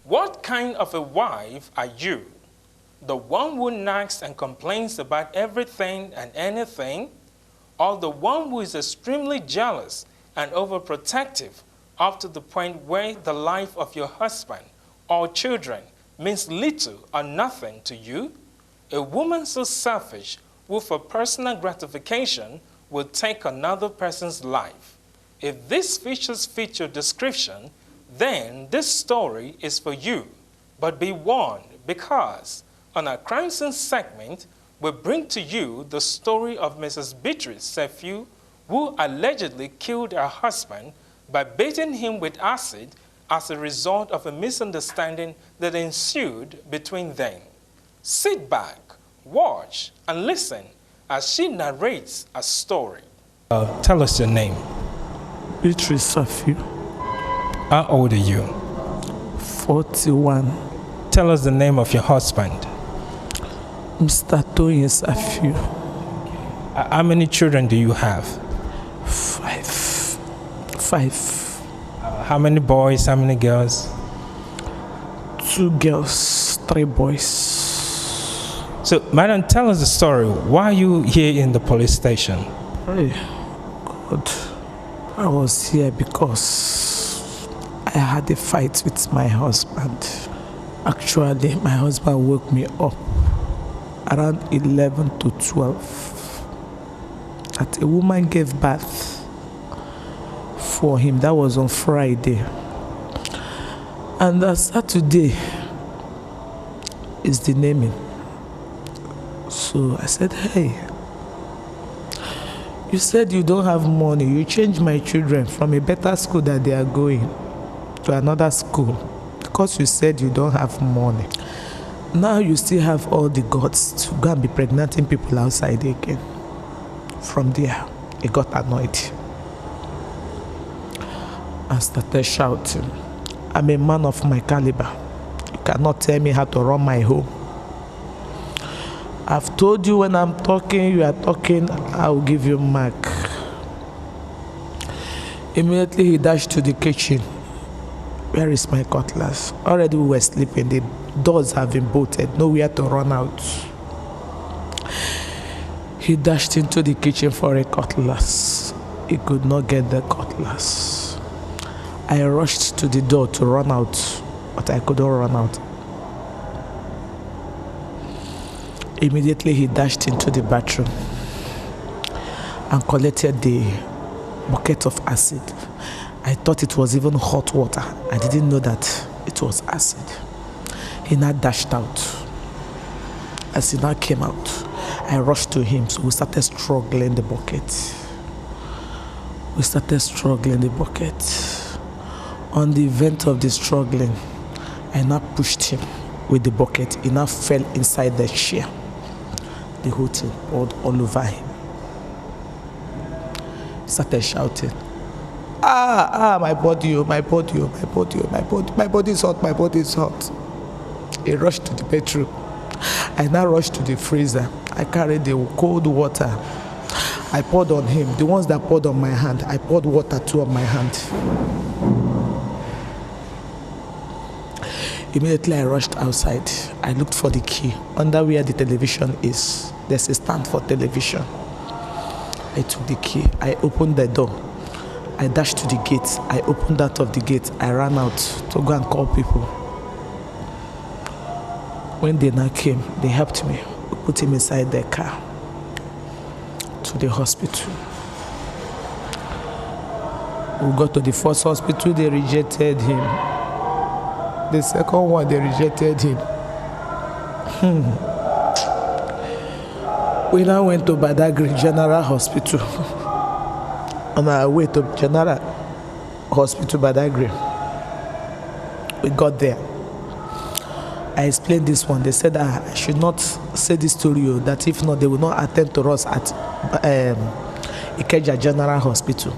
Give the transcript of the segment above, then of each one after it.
What kind of a wife are you? The one who nags and complains about everything and anything, or the one who is extremely jealous and overprotective up to the point where the life of your husband or children means little or nothing to you? A woman so selfish who for personal gratification will take another person's life. If these features fit your description, then this story is for you. But be warned, because on our Crime Scene segment, we bring to you the story of Mrs. Beatrice Sefiu, who allegedly killed her husband by beating him with acid as a result of a misunderstanding that ensued between them. Sit back, watch, and listen as she narrates a story. Tell us your name. Beatrice Sefiu. How old are you? 41. Tell us the name of your husband. Mr. Toyin Sefiu. How many children do you have? 5. How many boys, how many girls? 2 girls, 3 boys. So, madam, tell us the story. Why are you here in the police station? Hey, God. I was here because I had a fight with my husband. Actually, my husband woke me up around 11 to 12 that a woman gave birth for him. That was on Friday. And Saturday is the naming. So I said, hey, you said you don't have money. You changed my children from a better school that they are going to another school because you said you don't have money. Now you still have all the guts to go and be pregnanting people outside again. From there, he got annoyed and started shouting, I'm a man of my caliber. You cannot tell me how to run my home. I've told you when I'm talking, you are talking, I will give you mark. Immediately he dashed to the kitchen. Where is my cutlass? Already we were sleeping. The doors have been bolted, nowhere to run out. He dashed into the kitchen for a cutlass. He could not get the cutlass. I rushed to the door to run out, but I couldn't run out. Immediately he dashed into the bathroom and collected the bucket of acid. I thought it was even hot water. I didn't know that it was acid. He now dashed out. As he now came out, I rushed to him, so we started struggling the bucket. On the event of the struggling, I now pushed him with the bucket. He now fell inside the chair. The whole thing poured all over him. He started shouting, my body, my body, my body, my body, my body is hot, my body is hot. He rushed to the bedroom. I now rushed to the freezer. I carried the cold water. I poured on him. The ones that poured on my hand, I poured water too on my hand. Immediately I rushed outside. I looked for the key. Under where the television is, there's a stand for television. I took the key. I opened the door. I dashed to the gate. I opened out of the gate. I ran out to go and call people. When they now came, they helped me. We put him inside their car to the hospital. We got to the first hospital, they rejected him. The second one, they rejected him. We now went to Badagry General Hospital. On our way to General Hospital, Badagry. We got there. I explained this one. They said I should not say this to you, that if not, they will not attend to us at Ikeja General Hospital.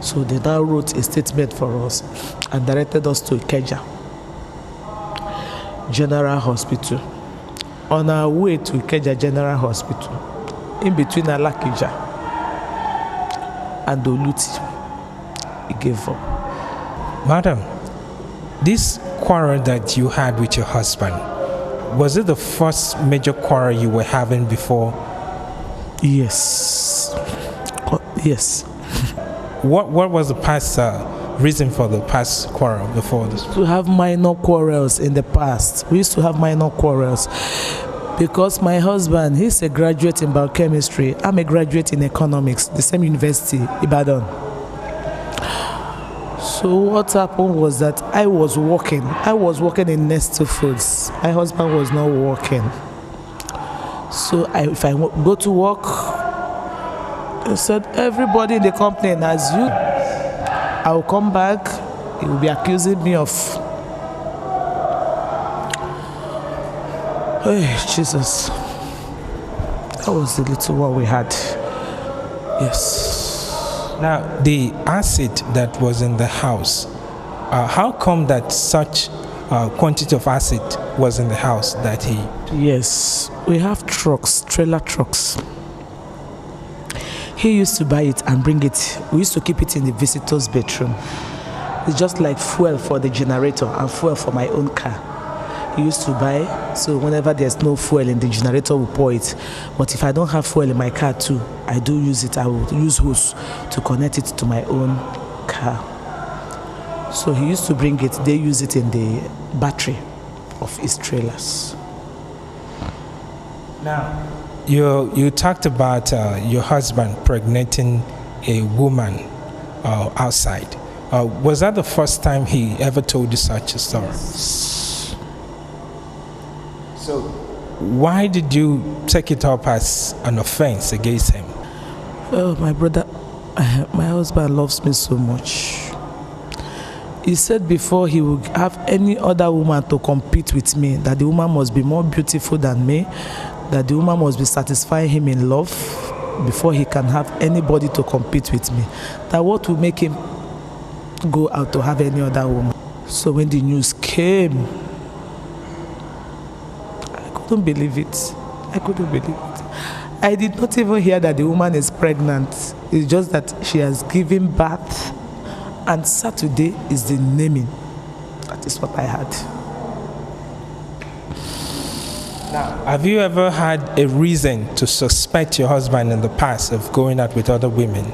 So they now wrote a statement for us and directed us to Ikeja General Hospital. On our way to Ikeja General Hospital, in between Alakija and Oluti, he gave up. Madam, This quarrel that you had with your husband, was it the first major quarrel you were having before? Yes. Yes. What was the past reason for the past quarrel before this? To have minor quarrels in the past. We used to have minor quarrels because my husband, he's a graduate in biochemistry. I'm a graduate in economics, the same university, Ibadan. So what happened was that I was working in Nestle Foods. My husband was not working. So if I go to work, I said, everybody in the company has you. I will come back, he will be accusing me of, hey, Jesus. That was the little one we had. Yes. Now, the acid that was in the house, how come that such quantity of acid was in the house that he... Yes, we have trucks, trailer trucks. He used to buy it and bring it. We used to keep it in the visitor's bedroom. It's just like fuel for the generator and fuel for my own car. He used to buy, so whenever there's no fuel in the generator, we pour it. But if I don't have fuel in my car too, I do use it. I will use hose to connect it to my own car. So he used to bring it. They use it in the battery of his trailers. Now, you talked about your husband impregnating a woman outside. Was that the first time he ever told you such a story? So why did you take it up as an offense against him? Oh, my brother, my husband loves me so much. He said before he would have any other woman to compete with me, that the woman must be more beautiful than me, that the woman must be satisfying him in love before he can have anybody to compete with me. That what will make him go out to have any other woman. So when the news came, I couldn't believe it. I couldn't believe it. I did not even hear that the woman is pregnant. It's just that she has given birth, and Saturday is the naming. That is what I had. Now, have you ever had a reason to suspect your husband in the past of going out with other women?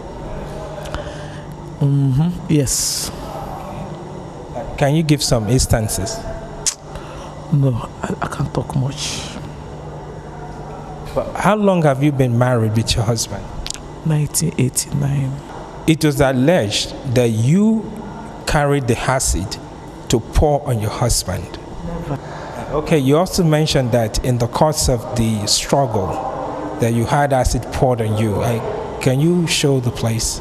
Yes. Can you give some instances? No, I can't talk much. But how long have you been married with your husband? 1989. It was alleged that you carried the acid to pour on your husband. Never. Okay, you also mentioned that in the course of the struggle that you had acid poured on you. Can you show the place?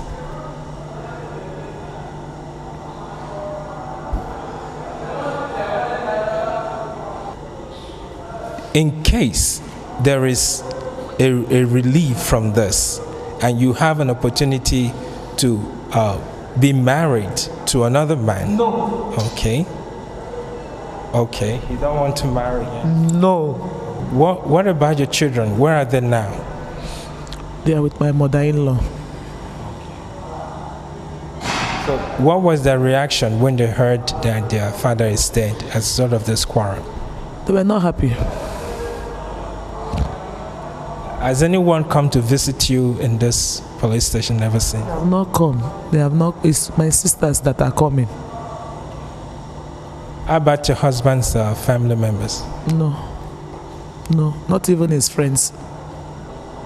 In case there is a relief from this and you have an opportunity to be married to another man. No. Okay. Okay. You don't want to marry yet? No. What about your children? Where are they now? They are with my mother-in-law. So what was their reaction when they heard that their father is dead as a result of this quarrel? They were not happy. Has anyone come to visit you in this police station ever since? They have not come. They have not. It's my sisters that are coming. How about your husband's family members? No. No, not even his friends.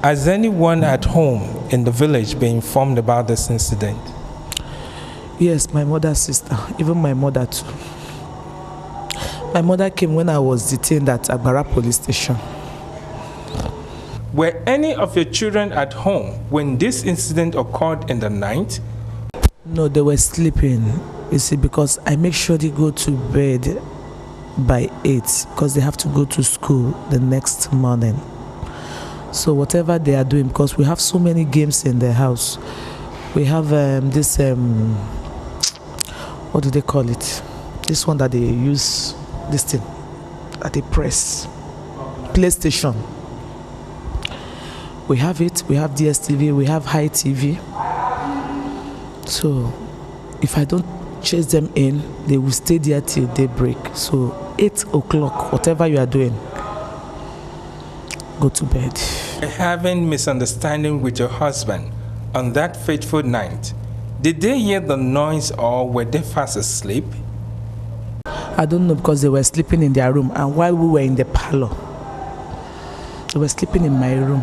Has anyone at home in the village been informed about this incident? Yes, my mother's sister, even my mother too. My mother came when I was detained at Agbara police station. Were any of your children at home when this incident occurred in the night? No, they were sleeping. You see, because I make sure they go to bed by 8 because they have to go to school the next morning. So whatever they are doing, because we have so many games in the house. We have this, what do they call it? This one that they use, this thing, that they press. PlayStation. We have it, we have DSTV, we have High TV. So if I don't chase them in, they will stay there till daybreak. So 8 o'clock, whatever you are doing, go to bed. Having misunderstanding with your husband on that fateful night, did they hear the noise or were they fast asleep? I don't know, because they were sleeping in their room, and while we were in the parlor, they were sleeping in my room.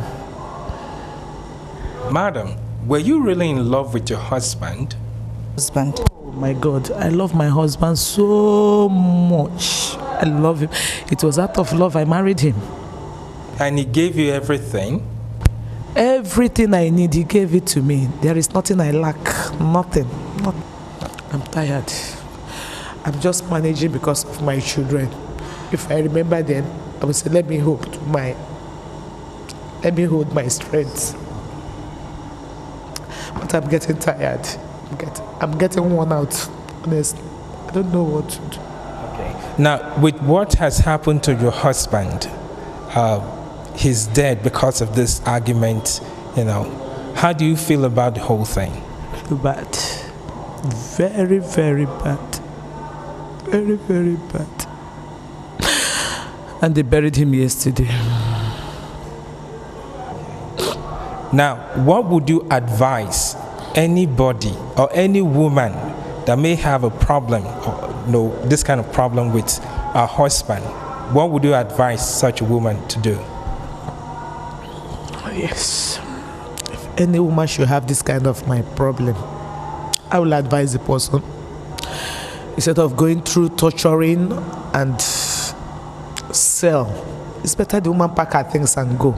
Madam, were you really in love with your husband? Oh my God, I love my husband so much. I love him. It was out of love I married him. And he gave you everything? Everything I need, he gave it to me. There is nothing I lack. Nothing. I'm tired. I'm just managing because of my children. If I remember then, I would say, let me hold my strength. But I'm getting tired. I'm getting worn out. Honestly, I don't know what to do. Okay. Now, with what has happened to your husband, he's dead because of this argument, how do you feel about the whole thing? Bad. Very, very bad. Very, very bad. And they buried him yesterday. Now, what would you advise anybody or any woman that may have a problem, or this kind of problem with a husband? What would you advise such a woman to do? Yes. If any woman should have this kind of my problem, I will advise the person, instead of going through torturing and sell, it's better the woman pack her things and go.